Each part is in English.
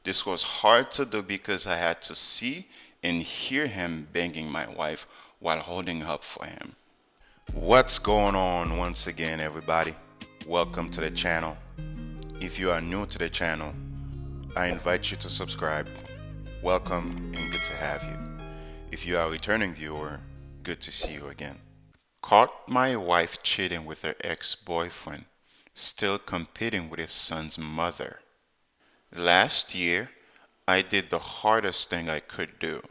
This was hard to do because I had to see and hear him banging my wife while holding up for him. What's going on once again, everybody? Welcome to the channel. If you are new to the channel, I invite you to subscribe. Welcome and good to have you. If you are a returning viewer, good to see you again. Caught my wife cheating with her ex-boyfriend, still competing with his son's mother. Last year, I did the hardest thing I could do,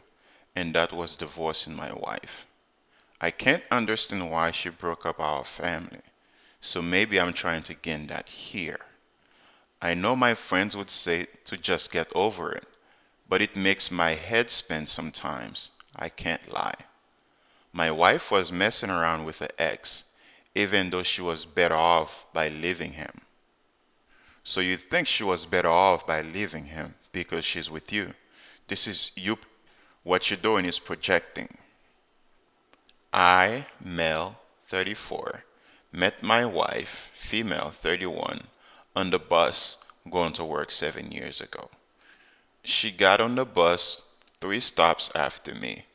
and that was divorcing my wife. I can't understand why she broke up our family, so maybe I'm trying to gain that here. I know my friends would say to just get over it, but it makes my head spin sometimes. I can't lie. My wife was messing around with the ex, even though she was better off by leaving him. So you think she was better off by leaving him because she's with you. This is you. What you're doing is projecting. I, male 34, met my wife, female 31, on the bus going to work 7 years ago. She got on the bus 3 stops after me,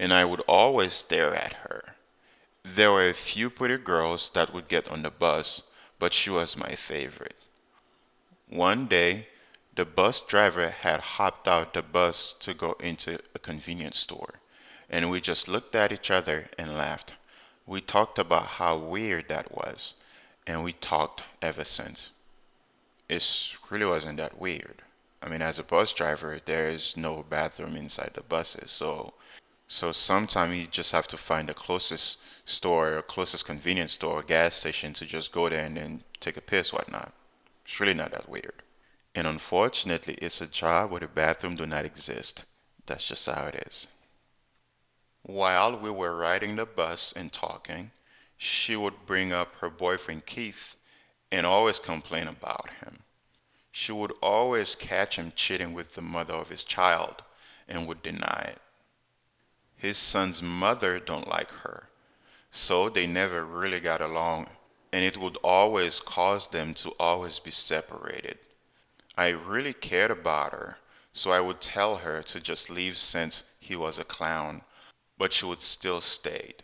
and I would always stare at her. There were a few pretty girls that would get on the bus, but she was my favorite. One day, the bus driver had hopped out the bus to go into a convenience store, and we just looked at each other and laughed. We talked about how weird that was, and we talked ever since. It really wasn't that weird. I mean, as a bus driver, there is no bathroom inside the buses, so sometimes you just have to find the closest store or closest convenience store or gas station to just go there and then take a piss, whatnot. It's really not that weird. And unfortunately, it's a job where the bathroom do not exist. That's just how it is. While we were riding the bus and talking, she would bring up her boyfriend Keith and always complain about him. She would always catch him cheating with the mother of his child and would deny it. His son's mother don't like her, so they never really got along, and it would always cause them to always be separated. I really cared about her, so I would tell her to just leave since he was a clown, but she would still stay.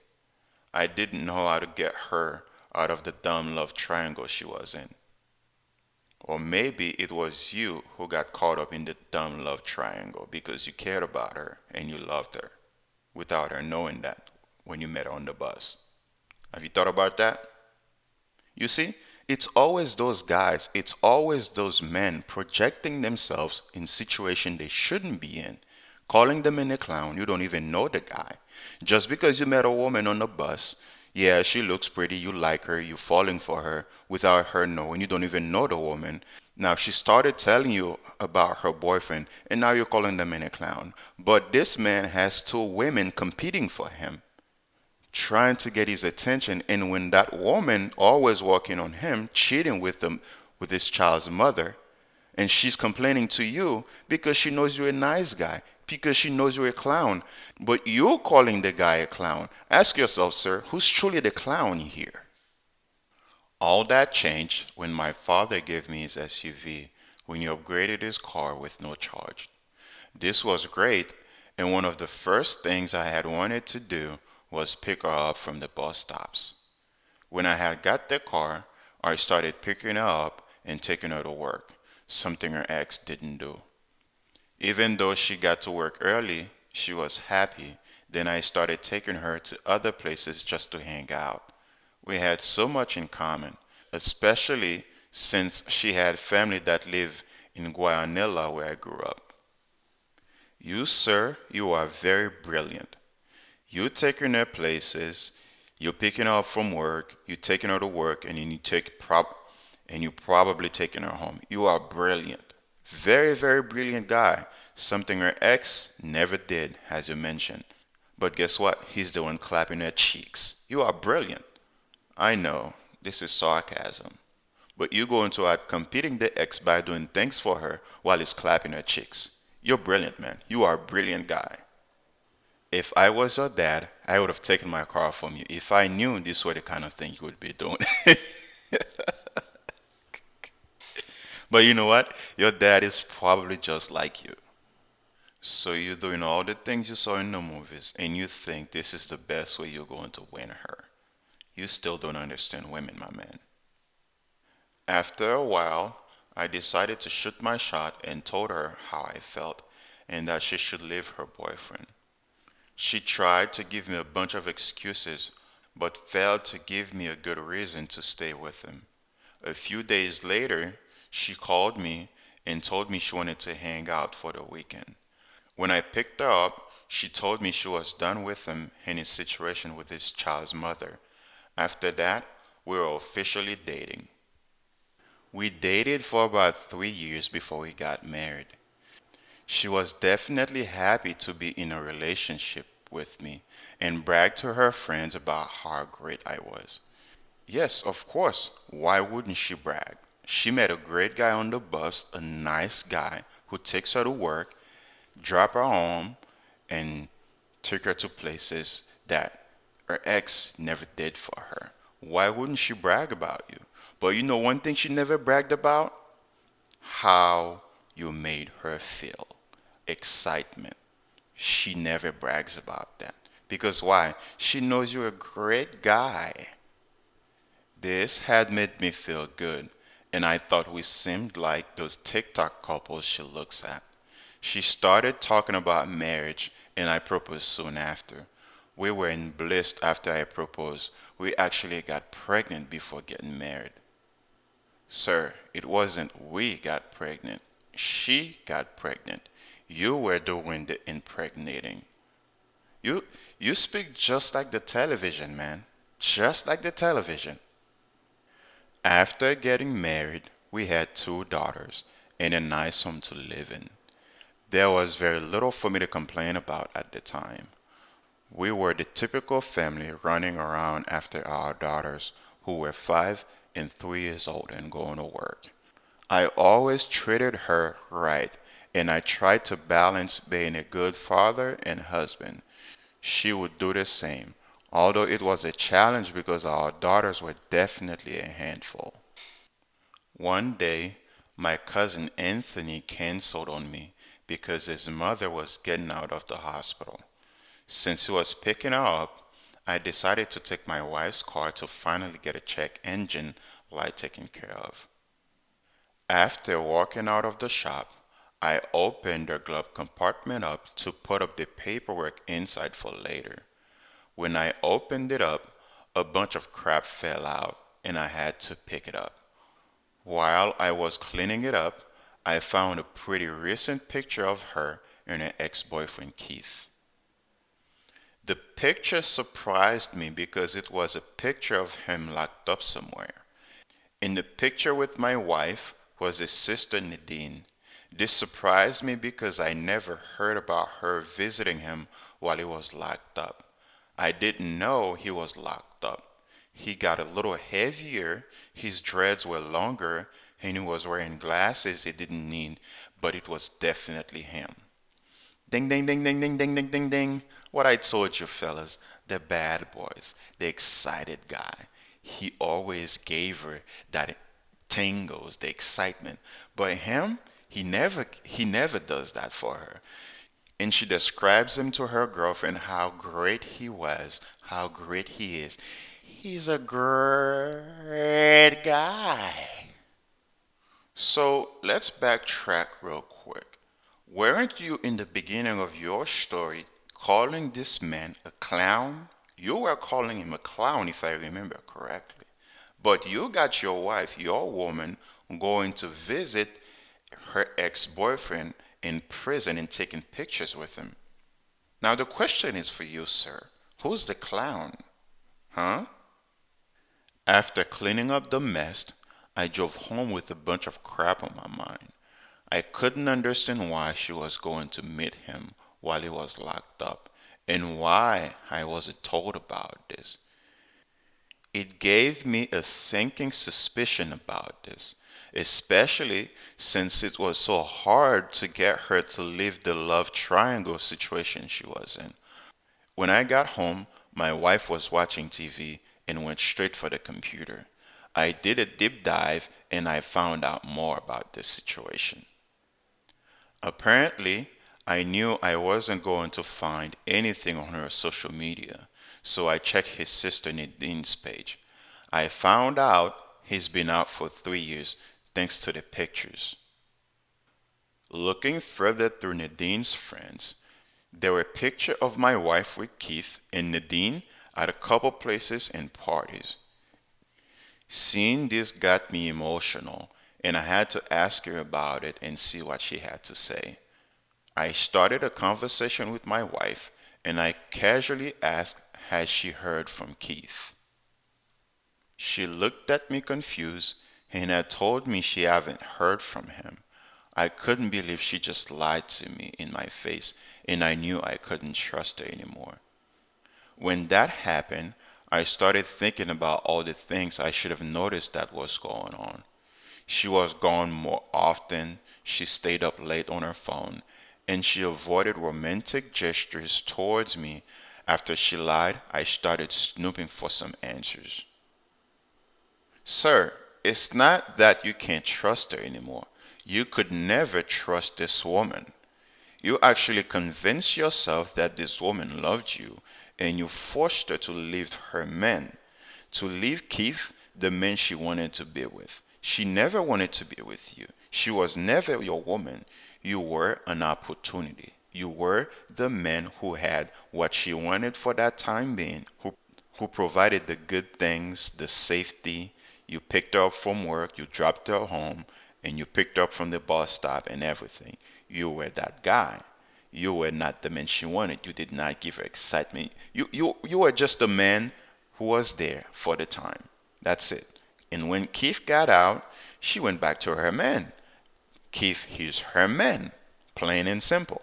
I didn't know how to get her out of the dumb love triangle she was in. Or maybe it was you who got caught up in the dumb love triangle because you cared about her and you loved her without her knowing that when you met her on the bus. Have you thought about that? You see, it's always those guys, it's always those men projecting themselves in situations they shouldn't be in, calling them in a clown. You don't even know the guy. Just because you met a woman on the bus, yeah, she looks pretty, you like her, you're falling for her without her knowing. You don't even know the woman. Now she started telling you about her boyfriend, and now you're calling them in a clown. But this man has 2 women competing for him, trying to get his attention, and when that woman always walking on him, cheating with his child's mother, and she's complaining to you because she knows you're a nice guy, because she knows you're a clown, but you're calling the guy a clown. Ask yourself, sir, who's truly the clown here? All that changed when my father gave me his SUV when he upgraded his car with no charge. This was great, and one of the first things I had wanted to do was pick her up from the bus stops. When I had got the car, I started picking her up and taking her to work, something her ex didn't do. Even though she got to work early, she was happy. Then I started taking her to other places just to hang out. We had so much in common, especially since she had family that lived in Guayanilla where I grew up. You, sir, you are very brilliant. You taking her places, you picking her up from work, you taking her to work, and then you probably taking her home. You are brilliant. Very, very brilliant guy. Something her ex never did, as you mentioned. But guess what? He's the one clapping her cheeks. You are brilliant. I know, this is sarcasm. But you going to out competing the ex by doing things for her while he's clapping her cheeks. You're brilliant, man. You are a brilliant guy. If I was your dad, I would have taken my car from you if I knew this were the kind of thing you would be doing. But you know what? Your dad is probably just like you. So you're doing all the things you saw in the movies, and you think this is the best way you're going to win her. You still don't understand women, my man. After a while, I decided to shoot my shot and told her how I felt and that she should leave her boyfriend. She tried to give me a bunch of excuses, but failed to give me a good reason to stay with him. A few days later, she called me and told me she wanted to hang out for the weekend. When I picked her up, she told me she was done with him and his situation with his child's mother. After that, we were officially dating. We dated for about 3 years before we got married. She was definitely happy to be in a relationship with me and bragged to her friends about how great I was. Yes, of course. Why wouldn't she brag? She met a great guy on the bus, a nice guy who takes her to work, drop her home, and took her to places that her ex never did for her. Why wouldn't she brag about you? But you know one thing she never bragged about? How you made her feel. Excitement. She never brags about that. Because why? She knows you're a great guy. This had made me feel good, and I thought we seemed like those TikTok couples she looks at. She started talking about marriage, and I proposed soon after. We were in bliss after I proposed. We actually got pregnant before getting married. Sir, it wasn't we got pregnant. She got pregnant. You were doing the impregnating. You you speak just like the television, man. Just like the television. After getting married, we had two daughters and a nice home to live in. There was very little for me to complain about at the time. We were the typical family running around after our daughters, who were 5 and 3 years old and going to work. I always treated her right, and I tried to balance being a good father and husband. She would do the same, although it was a challenge because our daughters were definitely a handful. One day, my cousin Anthony canceled on me because his mother was getting out of the hospital. Since he was picking her up, I decided to take my wife's car to finally get a check engine light taken care of. After walking out of the shop, I opened the glove compartment up to put up the paperwork inside for later. When I opened it up, a bunch of crap fell out and I had to pick it up. While I was cleaning it up, I found a pretty recent picture of her and her ex-boyfriend Keith. The picture surprised me because it was a picture of him locked up somewhere. In the picture with my wife was his sister Nadine. This surprised me because I never heard about her visiting him while he was locked up. I didn't know he was locked up. He got a little heavier, his dreads were longer, and he was wearing glasses he didn't need, but it was definitely him. Ding, ding, ding, ding, ding, ding, ding, ding, ding. What I told you, fellas, the bad boys, the excited guy. He always gave her that tingles, the excitement. But him, he never does that for her. And she describes him to her girlfriend how great he was, how great he is. He's a great guy. So let's backtrack real quick. Weren't you in the beginning of your story calling this man a clown? You were calling him a clown if I remember correctly. But you got your wife, your woman, going to visit her ex boyfriend in prison and taking pictures with him. Now the question is for you, sir. Who's the clown? Huh? After cleaning up the mess, I drove home with a bunch of crap on my mind. I couldn't understand why she was going to meet him while he was locked up, and why I wasn't told about this. It gave me a sinking suspicion about this, especially since it was so hard to get her to leave the love triangle situation she was in. When I got home, my wife was watching TV and went straight for the computer. I did a deep dive and I found out more about this situation. Apparently, I knew I wasn't going to find anything on her social media, so I checked his sister Nadine's page. I found out he's been out for 3 years thanks to the pictures. Looking further through Nadine's friends, there were pictures of my wife with Keith and Nadine at a couple places and parties. Seeing this got me emotional, and I had to ask her about it and see what she had to say. I started a conversation with my wife, and I casually asked, had she heard from Keith? She looked at me confused and had told me she hadn't heard from him. I couldn't believe she just lied to me in my face, and I knew I couldn't trust her anymore. When that happened, I started thinking about all the things I should have noticed that was going on. She was gone more often, she stayed up late on her phone, and she avoided romantic gestures towards me. After she lied, I started snooping for some answers. Sir, it's not that you can't trust her anymore. You could never trust this woman. You actually convinced yourself that this woman loved you, and you forced her to leave her man, to leave Keith, the man she wanted to be with. She never wanted to be with you. She was never your woman. You were an opportunity. You were the man who had what she wanted for that time being, who provided the good things, the safety. You picked her up from work, you dropped her home, and you picked her up from the bus stop and everything. You were that guy. You were not the man she wanted. You did not give her excitement. You were just a man who was there for the time. That's it. And when Keith got out, she went back to her man. Keith is her man, plain and simple.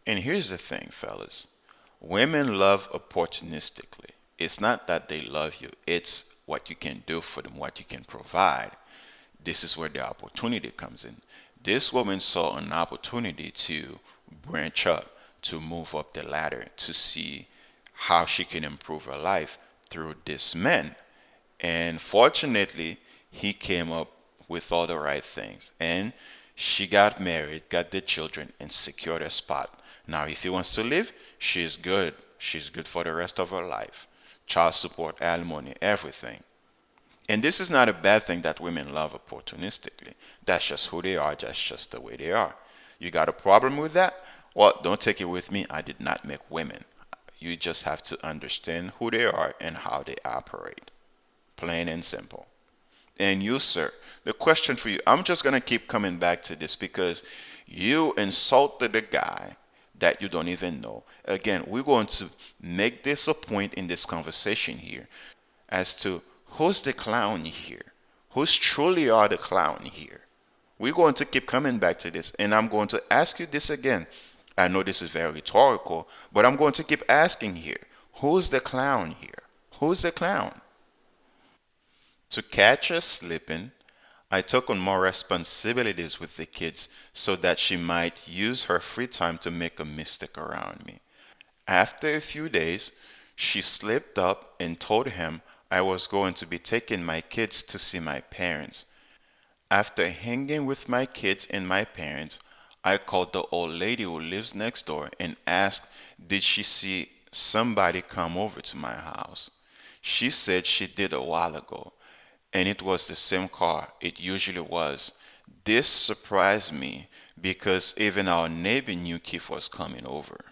And here's the thing, fellas. Women love opportunistically. It's not that they love you, it's what you can do for them, what you can provide. This is where the opportunity comes in. This woman saw an opportunity to branch up, to move up the ladder, to see how she can improve her life through this man. And fortunately, he came up with all the right things. And she got married, got the children, and secured a spot. Now, if he wants to live, she's good. She's good for the rest of her life. Child support, alimony, everything. And this is not a bad thing that women love opportunistically. That's just who they are. That's just the way they are. You got a problem with that? Well, don't take it with me. I did not make women. You just have to understand who they are and how they operate. Plain and simple. And you, sir, the question for you, I'm just going to keep coming back to this because you insulted a guy that you don't even know. Again, we're going to make this a point in this conversation here as to who's the clown here? Who's truly are the clown here? We're going to keep coming back to this, and I'm going to ask you this again. I know this is very rhetorical, but I'm going to keep asking here. Who's the clown here? Who's the clown? To catch her slipping, I took on more responsibilities with the kids so that she might use her free time to make a mistake around me. After a few days, she slipped up and told him I was going to be taking my kids to see my parents. After hanging with my kids and my parents, I called the old lady who lives next door and asked did she see somebody come over to my house. She said she did a while ago, and it was the same car it usually was. This surprised me because even our neighbor knew Keith was coming over.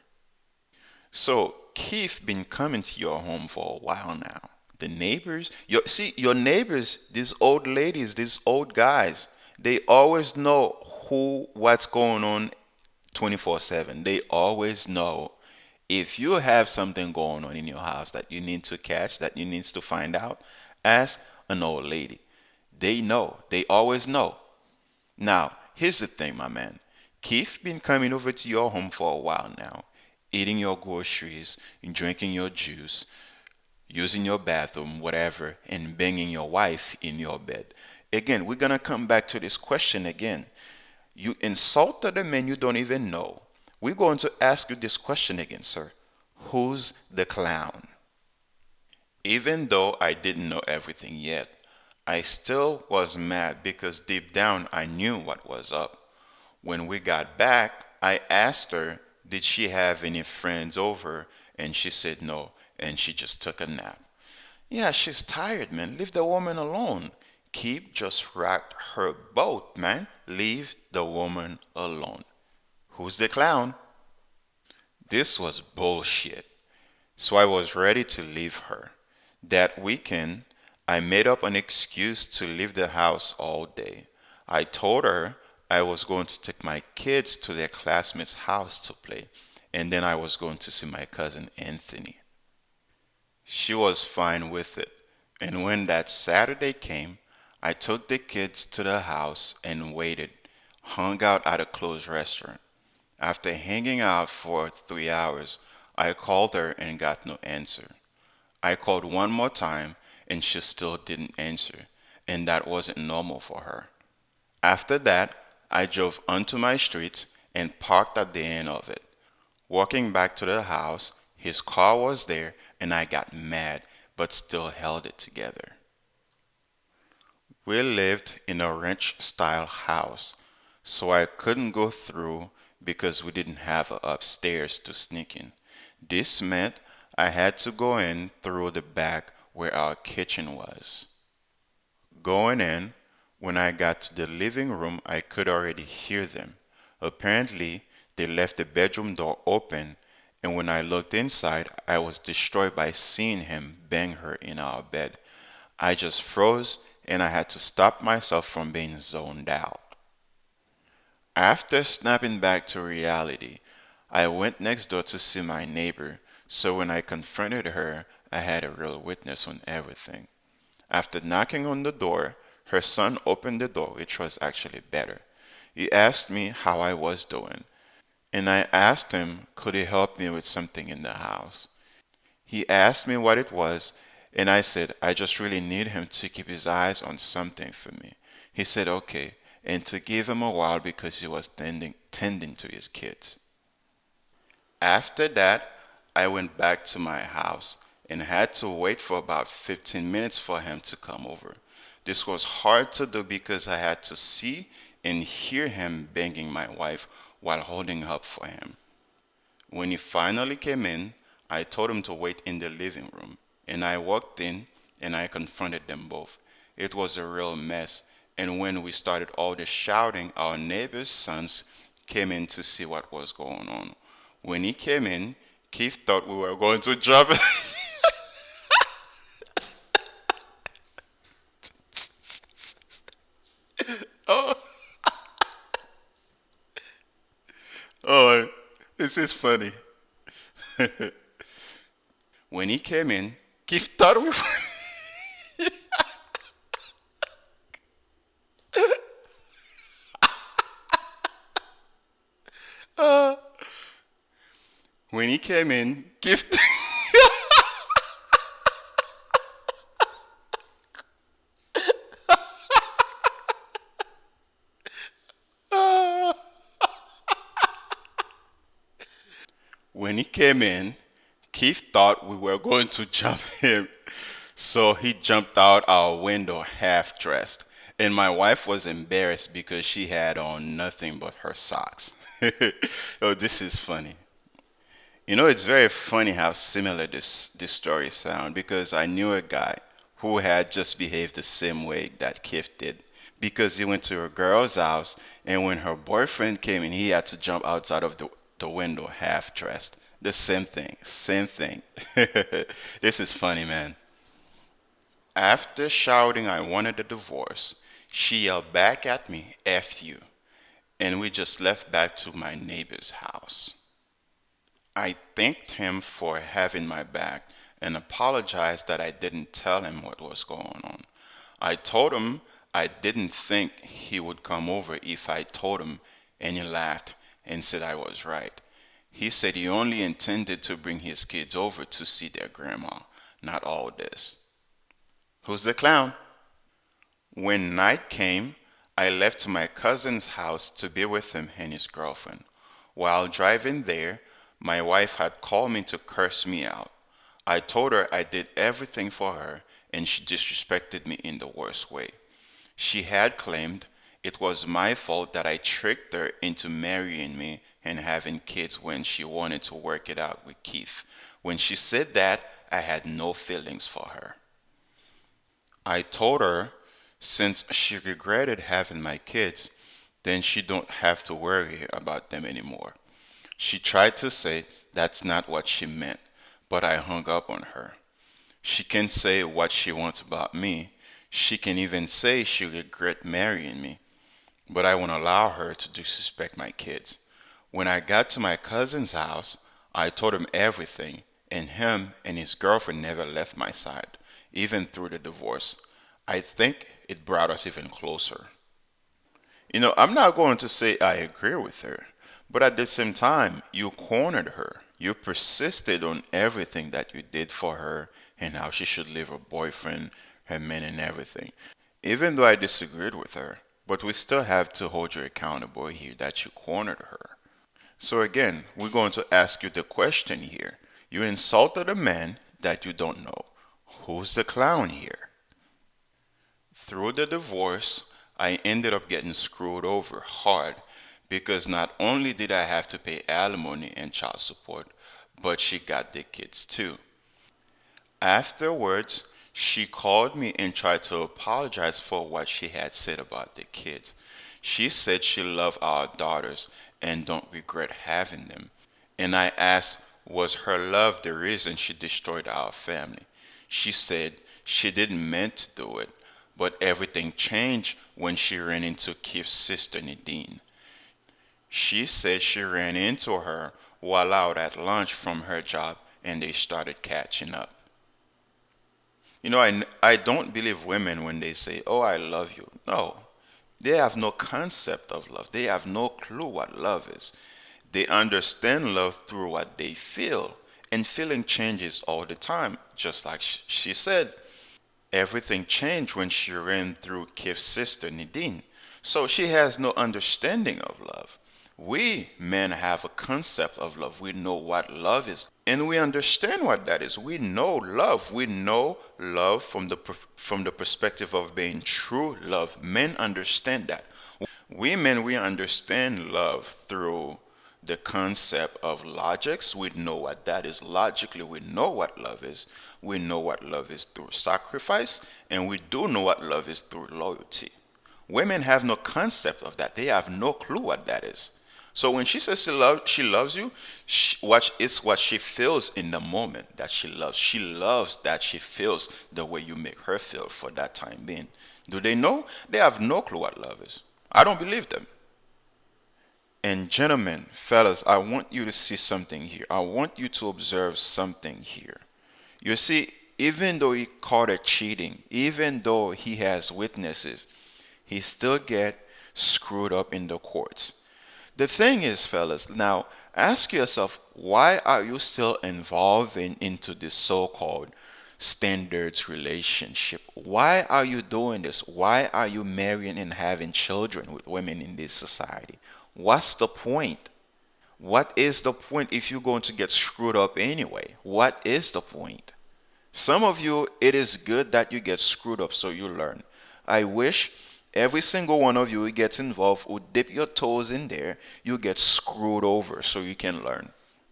So Keith been coming to your home for a while now. The neighbors, your neighbors, these old ladies, these old guys, they always know what's going on 24/7. They always know if you have something going on in your house that you need to catch, that you need to find out, ask an old lady. They know. They always know. Now, here's the thing, my man. Keith been coming over to your home for a while now, eating your groceries, drinking your juice, using your bathroom, whatever, and banging your wife in your bed. Again, we're gonna come back to this question again. You insulted a man you don't even know. We're going to ask you this question again, sir. Who's the clown? Even though I didn't know everything yet, I still was mad because deep down I knew what was up. When we got back, I asked her, did she have any friends over? And she said no, and she just took a nap. Yeah, she's tired, man. Leave the woman alone. Keep just rocked her boat, man. Leave the woman alone. Who's the clown? This was bullshit. So I was ready to leave her. That weekend, I made up an excuse to leave the house all day. I told her I was going to take my kids to their classmate's house to play, and then I was going to see my cousin Anthony. She was fine with it. And when that Saturday came, I took the kids to the house and waited, hung out at a closed restaurant. After hanging out for 3 hours, I called her and got no answer. I called one more time and she still didn't answer, and that wasn't normal for her. After that, I drove onto my street and parked at the end of it. Walking back to the house, his car was there and I got mad but still held it together. We lived in a ranch style house, so I couldn't go through because we didn't have a upstairs to sneak in. This meant I had to go in through the back where our kitchen was. Going in, when I got to the living room, I could already hear them. Apparently, they left the bedroom door open, and when I looked inside, I was destroyed by seeing him bang her in our bed. I just froze and I had to stop myself from being zoned out. After snapping back to reality, I went next door to see my neighbor, so when I confronted her, I had a real witness on everything. After knocking on the door, her son opened the door, which was actually better. He asked me how I was doing, and I asked him could he help me with something in the house. He asked me what it was, and I said I just really need him to keep his eyes on something for me. He said okay, and to give him a while because he was tending to his kids. After that, I went back to my house and had to wait for about 15 minutes for him to come over. This was hard to do because I had to see and hear him banging my wife while holding up for him. When he finally came in, I told him to wait in the living room, and I walked in and I confronted them both. It was a real mess, and when we started all the shouting, our neighbor's sons came in to see what was going on. When he came in, Keith thought we were going to jump. Oh, oh, this is funny. When he came in, Keith thought we were. uh, when he came in, Keith. uh, when he came in, Keith thought we were going to jump him. So he jumped out our window half dressed. And my wife was embarrassed because she had on nothing but her socks. Oh, this is funny. It's very funny how similar this story sounds because I knew a guy who had just behaved the same way that Keith did. Because he went to a girl's house, and when her boyfriend came in, he had to jump outside of the window half dressed. The same thing, same thing. This is funny, man. After shouting I wanted a divorce, she yelled back at me, F you, and we just left back to my neighbor's house. I thanked him for having my back and apologized that I didn't tell him what was going on. I told him I didn't think he would come over if I told him, and he laughed and said I was right. He said he only intended to bring his kids over to see their grandma, not all this. Who's the clown? When night came, I left to my cousin's house to be with him and his girlfriend. While driving there, my wife had called me to curse me out. I told her I did everything for her and she disrespected me in the worst way. She had claimed it was my fault that I tricked her into marrying me and having kids when she wanted to work it out with Keith. When she said that, I had no feelings for her. I told her since she regretted having my kids, then she don't have to worry about them anymore. She tried to say that's not what she meant, but I hung up on her. She can say what she wants about me. She can even say she regret marrying me, but I won't allow her to disrespect my kids. When I got to my cousin's house, I told him everything, and him and his girlfriend never left my side, even through the divorce. I think it brought us even closer. I'm not going to say I agree with her, but at the same time, you cornered her. You persisted on everything that you did for her and how she should leave her boyfriend, her man, and everything. Even though I disagreed with her, but we still have to hold you accountable here that you cornered her. So again, we're going to ask you the question here. You insulted a man that you don't know. Who's the clown here? Through the divorce, I ended up getting screwed over hard because not only did I have to pay alimony and child support, but she got the kids too. Afterwards, she called me and tried to apologize for what she had said about the kids. She said she loved our daughters and don't regret having them. And I asked, was her love the reason she destroyed our family? She said she didn't mean to do it, but everything changed when she ran into Keith's sister Nadine. She said she ran into her while out at lunch from her job and they started catching up. I don't believe women when they say, "Oh, I love you." No, they have no concept of love. They have no clue what love is. They understand love through what they feel, and feeling changes all the time. Just like she said, everything changed when she ran through Kif's sister Nadine. So she has no understanding of love. We men have a concept of love. We know what love is, and we understand what that is. We know love. We know love from the perspective of being true love. Men understand that. Women, we understand love through the concept of logics. We know what that is. Logically, we know what love is. We know what love is through sacrifice, and we do know what love is through loyalty. Women have no concept of that. They have no clue what that is. So when she says she loves you, it's what she feels in the moment that she loves. She loves that she feels the way you make her feel for that time being. Do they know? They have no clue what love is. I don't believe them. And gentlemen, fellas, I want you to see something here. I want you to observe something here. You see, even though he caught her cheating, even though he has witnesses, he still get screwed up in the courts. The thing is, fellas, now ask yourself, why are you still involving into this so-called standards relationship? Why are you doing this? Why are you marrying and having children with women in this society? What's the point? What is the point if you're going to get screwed up anyway? What is the point? Some of you, it is good that you get screwed up so you learn. I wish every single one of you who gets involved, who dip your toes in there, you get screwed over so you can learn.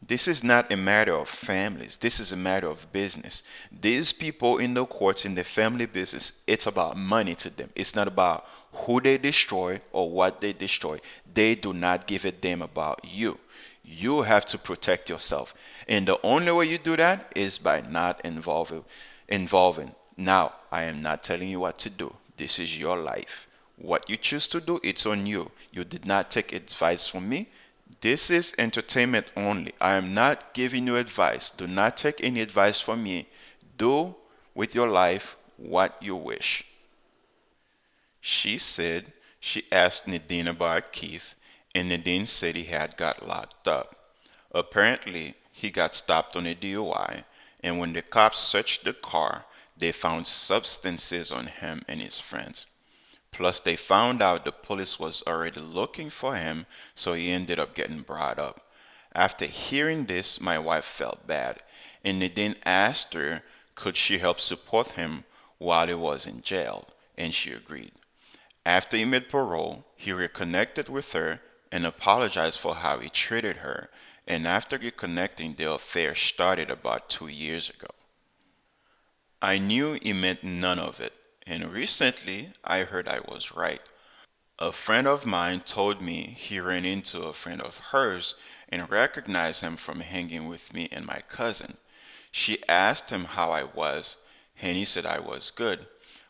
This is not a matter of families. This is a matter of business. These people in the courts, in the family business, it's about money to them. It's not about who they destroy or what they destroy. They do not give a damn about you. You have to protect yourself. And the only way you do that is by not involving. Now, I am not telling you what to do. This is your life. What you choose to do, it's on you. You did not take advice from me. This is entertainment only. I am not giving you advice. Do not take any advice from me. Do with your life what you wish. She said she asked Nadine about Keith, and Nadine said he had got locked up. Apparently, he got stopped on a DUI, and when the cops searched the car, they found substances on him and his friends. Plus, they found out the police was already looking for him, so he ended up getting brought up. After hearing this, my wife felt bad, and Nadine asked her could she help support him while he was in jail, and she agreed. After he made parole, he reconnected with her and apologized for how he treated her. And after reconnecting, the affair started about 2 years ago. I knew he meant none of it, and recently I heard I was right. A friend of mine told me he ran into a friend of hers and recognized him from hanging with me and my cousin. She asked him how I was, and he said I was good.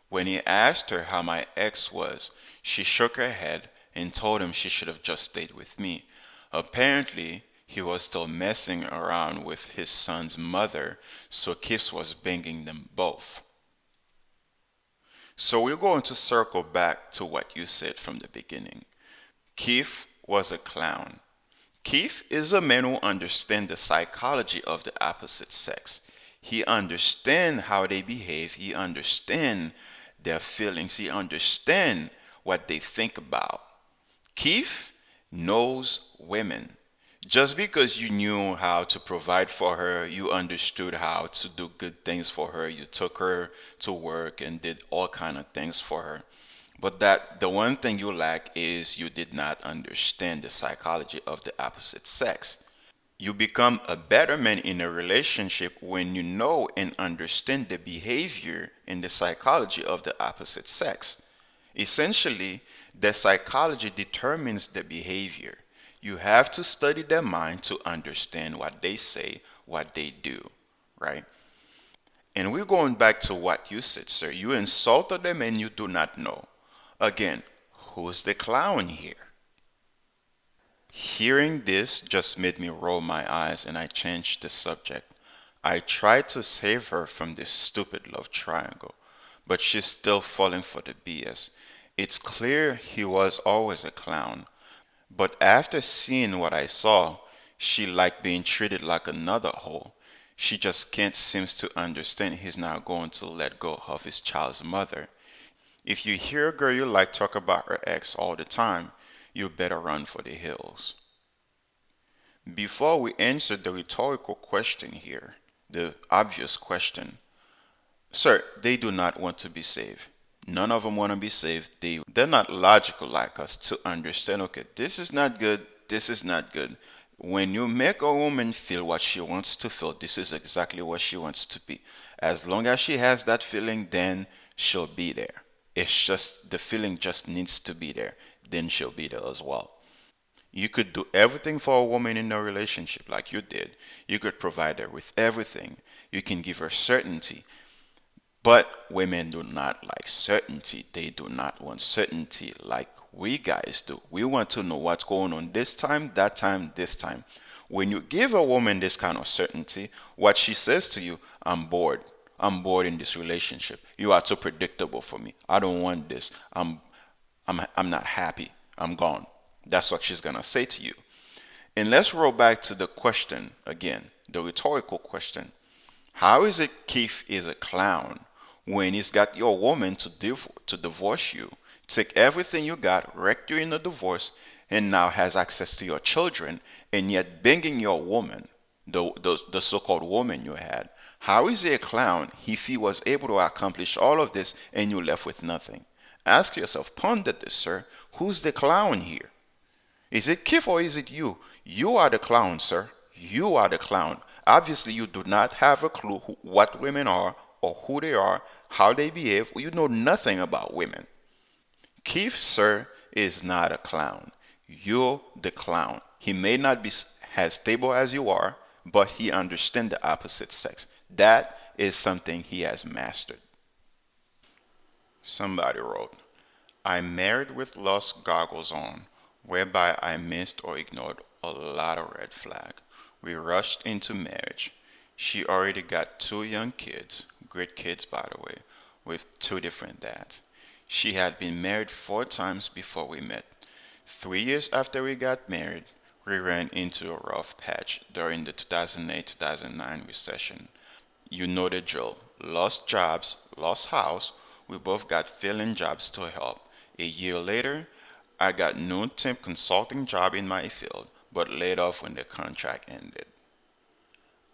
When he asked her how my ex was, she shook her head and told him she should have just stayed with me. Apparently, he was still messing around with his son's mother, so Kips was banging them both. So we're going to circle back to what you said from the beginning. Keith was a clown. Keith is a man who understands the psychology of the opposite sex. He understands how they behave. He understands their feelings. He understands what they think about. Keith knows women. Just because you knew how to provide for her, you understood how to do good things for her, you took her to work and did all kind of things for her. But that the one thing you lack is you did not understand the psychology of the opposite sex. You become a better man in a relationship when you know and understand the behavior and the psychology of the opposite sex. Essentially, the psychology determines the behavior. You have to study their mind to understand what they say, what they do, right? And we're going back to what you said, sir. You insulted them and you do not know. Again, who's the clown here? Hearing this just made me roll my eyes and I changed the subject. I tried to save her from this stupid love triangle, but she's still falling for the BS. It's clear he was always a clown, but after seeing what I saw, she liked being treated like another hoe. She just can't seem to understand he's not going to let go of his child's mother. If you hear a girl you like talk about her ex all the time, you better run for the hills. Before we answer the rhetorical question here, the obvious question, sir, they do not want to be saved. None of them want to be saved. They're not logical like us to understand, okay, this is not good, this is not good. When you make a woman feel what she wants to feel, this is exactly what she wants to be. As long as she has that feeling, then she'll be there. It's just the feeling just needs to be there. Then she'll be there as well. You could do everything for a woman in a relationship like you did. You could provide her with everything. You can give her certainty. But women do not like certainty. They do not want certainty like we guys do. We want to know what's going on this time, that time, this time. When you give a woman this kind of certainty, what she says to you, I'm bored. I'm bored in this relationship. You are too predictable for me. I don't want this. I'm not happy. I'm gone. That's what she's gonna say to you. And let's roll back to the question again, the rhetorical question. How is it Keith is a clown when he's got your woman to divorce you, take everything you got, wreck you in a divorce, and now has access to your children, and yet banging your woman, the so-called woman you had? How is he a clown if he was able to accomplish all of this and you left with nothing? Ask yourself, ponder this, sir. Who's the clown here? Is it Kif or is it you? You are the clown, sir. You are the clown. Obviously, you do not have a clue what women are or who they are, how they behave. You know nothing about women. Keith, sir, is not a clown. You're the clown. He may not be as stable as you are, but he understands the opposite sex. That is something he has mastered. Somebody wrote, I'm married with lost goggles on, whereby I missed or ignored a lot of red flag. We rushed into marriage. She already got two young kids, great kids by the way, with two different dads. She had been married 4 times before we met. 3 years after we got married, we ran into a rough patch during the 2008-2009 recession. You know the drill. Lost jobs, lost house. We both got filling jobs to help. A year later, I got no temp consulting job in my field, but laid off when the contract ended.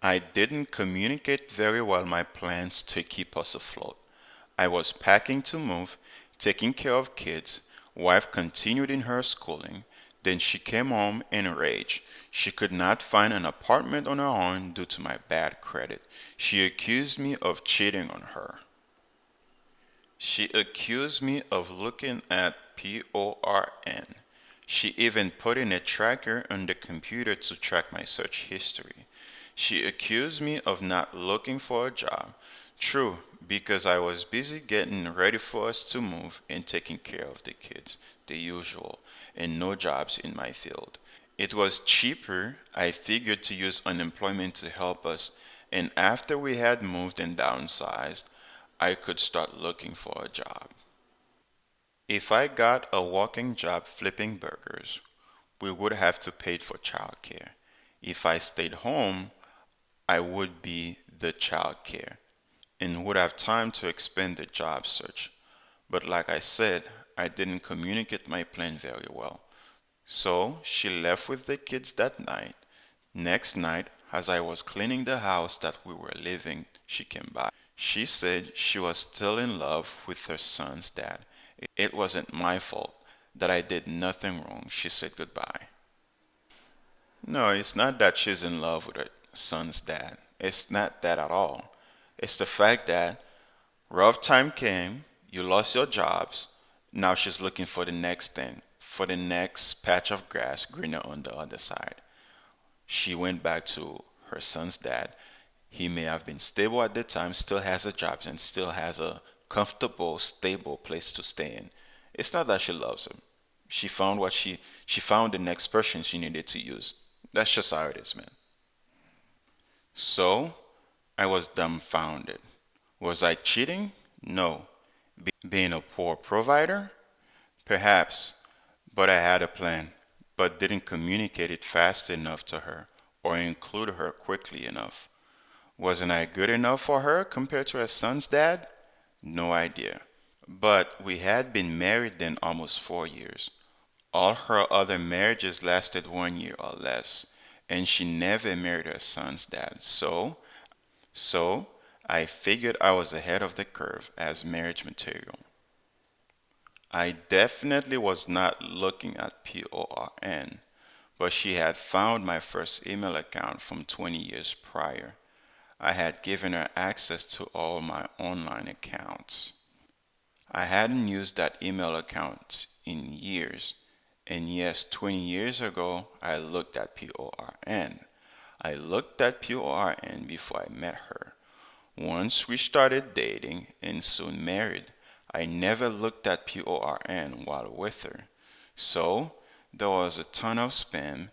I didn't communicate very well my plans to keep us afloat. I was packing to move, taking care of kids. Wife continued in her schooling. Then she came home in rage. She could not find an apartment on her own due to my bad credit. She accused me of cheating on her. She accused me of looking at PORN. She even put in a tracker on the computer to track my search history. She accused me of not looking for a job. True, because I was busy getting ready for us to move and taking care of the kids, the usual, and no jobs in my field. It was cheaper, I figured, to use unemployment to help us, and after we had moved and downsized, I could start looking for a job. If I got a walking job flipping burgers, we would have to pay for childcare. If I stayed home, I would be the childcare and would have time to expand the job search. But like I said, I didn't communicate my plan very well. So she left with the kids that night. Next night, as I was cleaning the house that we were living, she came by. She said she was still in love with her son's dad. It wasn't my fault, that I did nothing wrong. She said goodbye. No, it's not that she's in love with her son's dad. It's not that at all. It's the fact that rough time came, you lost your jobs, now she's looking for the next thing, for the next patch of grass greener on the other side. She went back to her son's dad. He may have been stable at the time, still has a job, and still has a comfortable, stable place to stay in. It's not that she loves him. She found the next person she needed to use. That's just how it is, man. So I was dumbfounded. Was I cheating? No. Being a poor provider? Perhaps. But I had a plan, but didn't communicate it fast enough to her or include her quickly enough. Wasn't I good enough for her compared to her son's dad? No idea. But we had been married then almost 4 years. All her other marriages lasted 1 year or less, and she never married her son's dad. So I figured I was ahead of the curve as marriage material. I definitely was not looking at PORN, but she had found my first email account from 20 years prior. I had given her access to all my online accounts. I hadn't used that email account in years. And yes, 20 years ago, I looked at PORN. I looked at PORN before I met her. Once we started dating and soon married, I never looked at PORN while with her. So, there was a ton of spam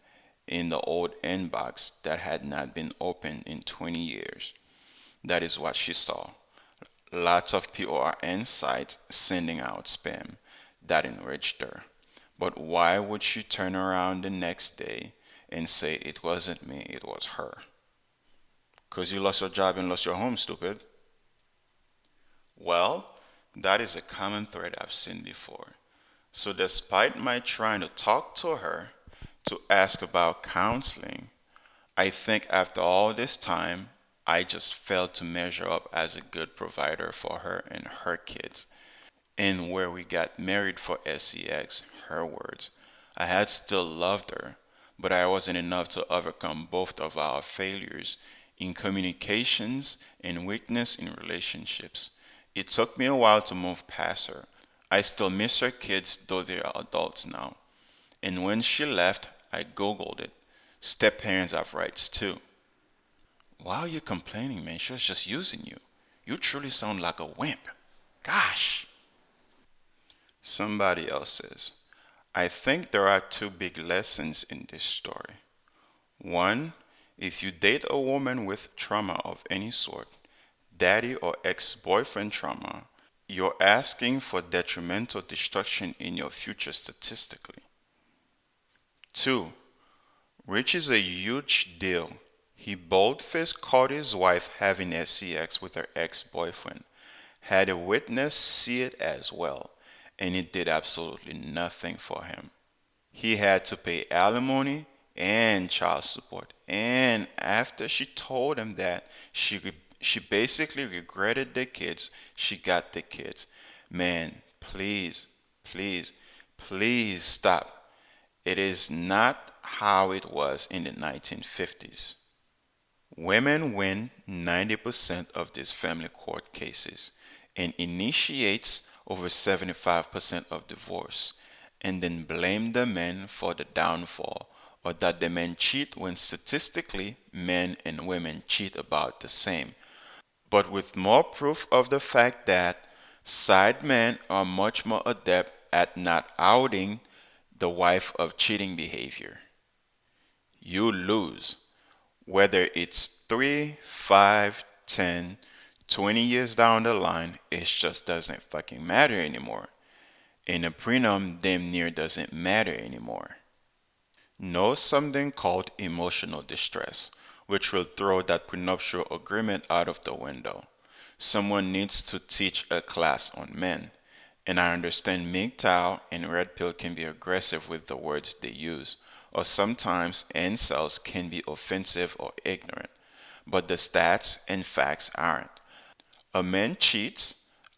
in the old inbox that had not been opened in 20 years. That is what she saw. Lots of PORN sites sending out spam that enriched her. But why would she turn around the next day and say it wasn't me, it was her? 'Cause you lost your job and lost your home, stupid. Well, that is a common thread I've seen before. So, despite my trying to talk to her to ask about counseling, I think after all this time, I just failed to measure up as a good provider for her and her kids. And where we got married for sex, her words, I had still loved her, but I wasn't enough to overcome both of our failures in communications and weakness in relationships. It took me a while to move past her. I still miss her kids, though they are adults now. And when she left, I googled it. Step parents have rights too. Why are you complaining, man? She was just using you. You truly sound like a wimp. Gosh. Somebody else says, I think there are two big lessons in this story. One, if you date a woman with trauma of any sort, daddy or ex boyfriend trauma, you're asking for detrimental destruction in your future statistically. Two, Rich is a huge deal. He bold-faced caught his wife having sex with her ex-boyfriend, had a witness see it as well, and it did absolutely nothing for him. He had to pay alimony and child support, and after she told him that She basically regretted the kids. She got the kids. Man, please, please, please stop. It is not how it was in the 1950s. Women win 90% of these family court cases and initiates over 75% of divorce and then blame the men for the downfall or that the men cheat when statistically men and women cheat about the same. But with more proof of the fact that side men are much more adept at not outing the wife of cheating behavior. You lose. Whether it's 3, 5, 10, 20 years down the line, it just doesn't fucking matter anymore. And a prenup damn near doesn't matter anymore. Know something called emotional distress, which will throw that prenuptial agreement out of the window. Someone needs to teach a class on men. And I understand MGTOW and Red Pill can be aggressive with the words they use, or sometimes incels can be offensive or ignorant. But the stats and facts aren't. A man cheats,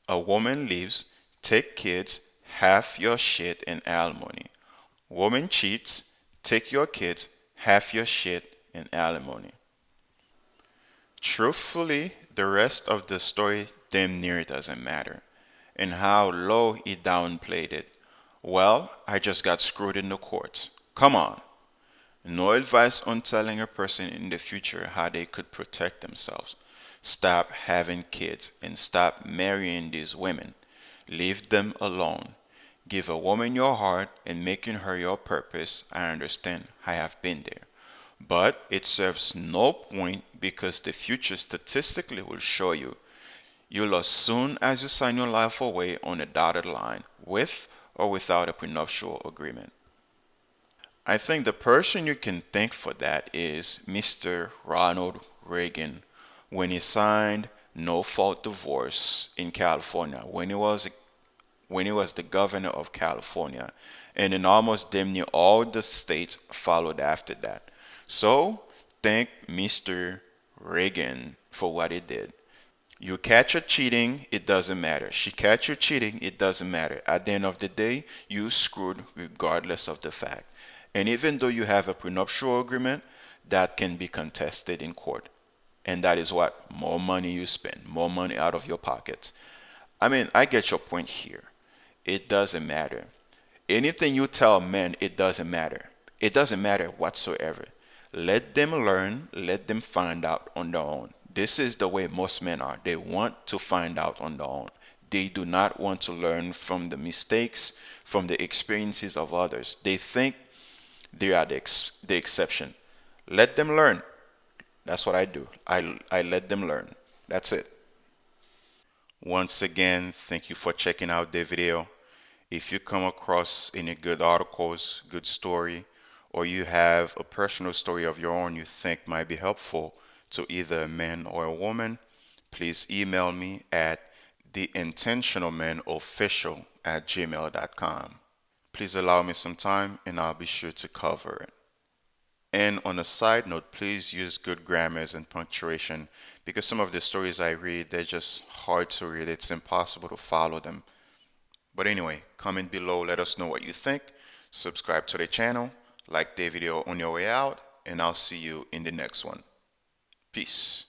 a woman leaves, take kids, half your shit and alimony. Woman cheats, take your kids, half your shit and alimony. Truthfully, the rest of the story damn near doesn't matter. And how low he downplayed it. Well, I just got screwed in the courts. Come on. No advice on telling a person in the future how they could protect themselves. Stop having kids and stop marrying these women. Leave them alone. Give a woman your heart and making her your purpose. I understand. I have been there. But it serves no point because the future statistically will show you you'll as soon as you sign your life away on a dotted line with or without a prenuptial agreement. I think the person you can thank for that is Mr. Ronald Reagan when he signed no fault divorce in California when he was the governor of California, and then almost damn near all the states followed after that. So thank Mr. Reagan for what he did. You catch her cheating, it doesn't matter. She catch you cheating, it doesn't matter. At the end of the day, you screwed regardless of the fact. And even though you have a prenuptial agreement, that can be contested in court. And that is what? More money you spend, more money out of your pockets. I mean, I get your point here. It doesn't matter. Anything you tell men, it doesn't matter. It doesn't matter whatsoever. Let them learn, let them find out on their own. This is the way most men are. They want to find out on their own. They do not want to learn from the mistakes, from the experiences of others. They think they are the exception. Let them learn. That's what I do. I let them learn. That's it. Once again, thank you for checking out the video. If you come across any good articles, good story, or you have a personal story of your own you think might be helpful to either a man or a woman, please email me at theintentionalmanofficial@gmail.com. Please allow me some time and I'll be sure to cover it. And on a side note, please use good grammars and punctuation because some of the stories I read, they're just hard to read. It's impossible to follow them. But anyway, comment below, let us know what you think. Subscribe to the channel, like the video on your way out, and I'll see you in the next one. Peace.